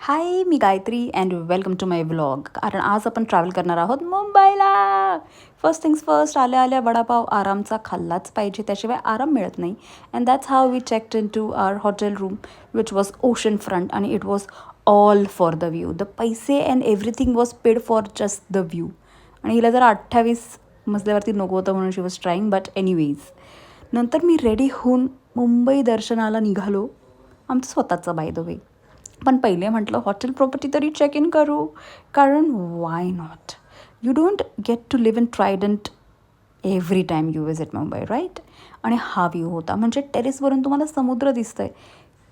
हाय, मी Gayatri and welcome to my vlog. कारण आज आपण ट्रॅव्हल करणार आहोत मुंबईला. फर्स्ट थिंग्स फर्स्ट, आल्या आल्या वडापाव आरामचा खाल्लाच पाहिजे, त्याशिवाय आराम मिळत नाही. And that's how we checked in to our hotel room which was ocean front आणि it was all for the view. The पैसे and everything was paid for just the view. आणि हिला जरा 28 मजल्यावरती नको होतं म्हणून she was trying, but anyways. नंतर मी रेडी होऊन मुंबई दर्शनाला निघालो, आमचं स्वतःचं बाय द वे. पण पहिले म्हटलं हॉटेल प्रॉपर्टी तरी चेक इन करू, कारण why not. You don't get to live in Trident every time you visit Mumbai, right. आणि हा व्ह्यू होता, म्हणजे टेरेसवरून तुम्हाला समुद्र दिसतं आहे.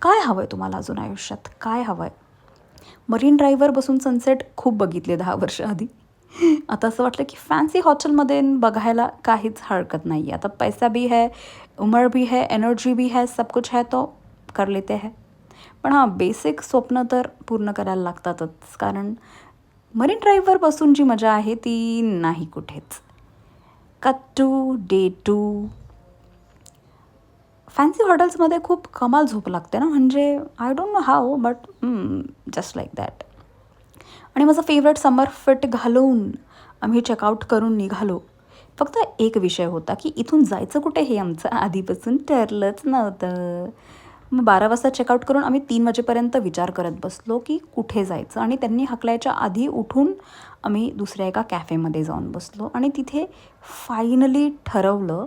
काय हवं आहे तुम्हाला अजून आयुष्यात, काय हवं आहे? मरीन ड्राईव्हवर बसून सनसेट खूप बघितले 10 वर्ष आधी. आता असं वाटलं की फॅन्सी हॉटेलमध्ये बघायला काहीच हरकत नाही आहे. आता पैसा भी है, उमर भी है, एनर्जी भी है, सब कुछ है तो कर लेते हैं. पण हां, बेसिक स्वप्न तर पूर्ण करायला लागतातच, कारण मरीन ड्राईव्हवर बसून जी मजा आहे ती नाही कुठेच. Cut to day 2. फॅन्सी हॉटेल्समध्ये खूप कमाल झोप लागते ना, म्हणजे I don't know how, but just like that. आणि माझा फेवरेट समर फिट घालून आम्ही चेकआउट करून निघालो. फक्त एक विषय होता की इथून जायचं कुठे हे आमचं आधीपासून ठरलंच नव्हतं. मग 12 वाजता चेकआउट करून आम्ही 3 वाजेपर्यंत विचार करत बसलो की कुठे जायचं. आणि त्यांनी हाकलायच्या आधी उठून आम्ही दुसऱ्या एका कॅफेमध्ये जाऊन बसलो आणि तिथे फायनली ठरवलं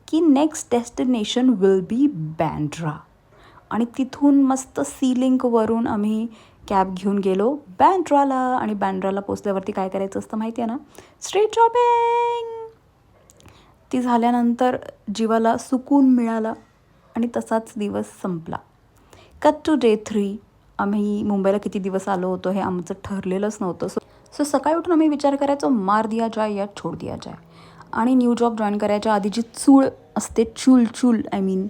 की next destination will be Bandra. आणि तिथून मस्त सी लिंकवरून आम्ही कॅब घेऊन गेलो बँड्राला. आणि बँड्राला पोचल्यावरती काय करायचं असतं माहिती आहे ना, स्ट्रीट शॉपिंग. ती झाल्यानंतर जीवाला सुकून मिळाला आणि तसाच दिवस संपला. Cut to day 3. आम्ही मुंबईला किती दिवस आलो होतो हे आमचं ठरलेलंच नव्हतं. सो सकाळी उठून आम्ही विचार करायचो मार दिया जाय या छोड दिया जाय. आणि न्यू जॉब जॉईन करायच्या आधी जी चूळ असते, चूल आय मीन,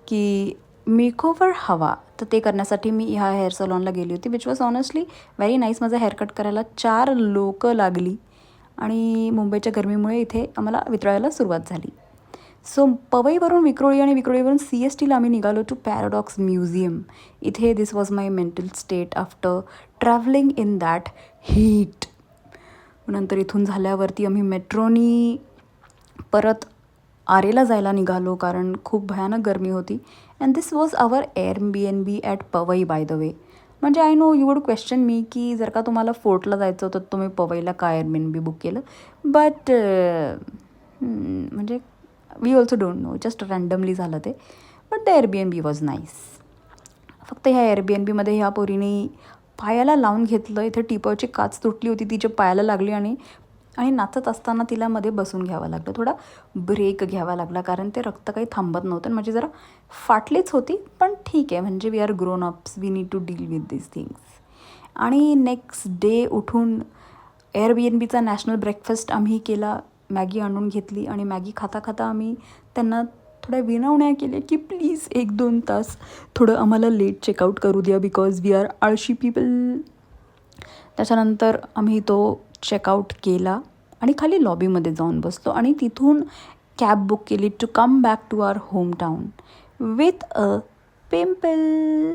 की मेकओव्हर हवा, तर ते करण्यासाठी मी ह्या हेअर सलॉनला गेली होती, which was honestly very nice. माझा हेअरकट करायला 4 लोकं लागली आणि मुंबईच्या गरमीमुळे इथे आम्हाला वितळायला सुरुवात झाली. सो पवईवरून विक्रोळी आणि विक्रोळीवरून CSTला आम्ही निघालो टू पॅराडॉक्स म्युझियम. इथे this was my mental state after travelling in that heat. नंतर इथून झाल्यावरती आम्ही मेट्रोनी परत आरेला जायला निघालो, कारण खूप भयानक गरमी होती. And this was our Airbnb at Powai by the way. म्हणजे I know you would question me की जर का तुम्हाला फोर्टला जायचं होतं तुम्ही पवईला का Airbnb बुक केलं, बट म्हणजे we also don't know, just randomly झालं ते. But the Airbnb was nice. फक्त ह्या Airbnbमध्ये ह्या पोरीने पायाला लावून घेतलं. इथे टिपॉची काच तुटली होती, तिच्या पायाला लागली आणि नाचत असताना तिला मध्ये बसून घ्यावं लागलं, थोडा ब्रेक घ्यावा लागला, कारण ते रक्त काही थांबत नव्हतं. म्हणजे जरा फाटलीच होती, पण ठीक आहे, म्हणजे we are grown ups, we need to deal with this things. आणि नेक्स्ट डे उठून Airbnbचा नॅशनल ब्रेकफास्ट आम्ही केला. मॅगी आणून घेतली आणि मॅगी खाता खाता आम्ही त्यांना थोड्या विनवण्या केल्या की प्लीज 1-2 तास थोडं आम्हाला लेट चेकआउट करू द्या, बिकॉज वी आर आळशी पीपल. त्याच्यानंतर आम्ही तो चेकआउट केला आणि खाली लॉबीमध्ये जाऊन बसलो आणि तिथून कॅब बुक केली to come back to our home town with a pimple.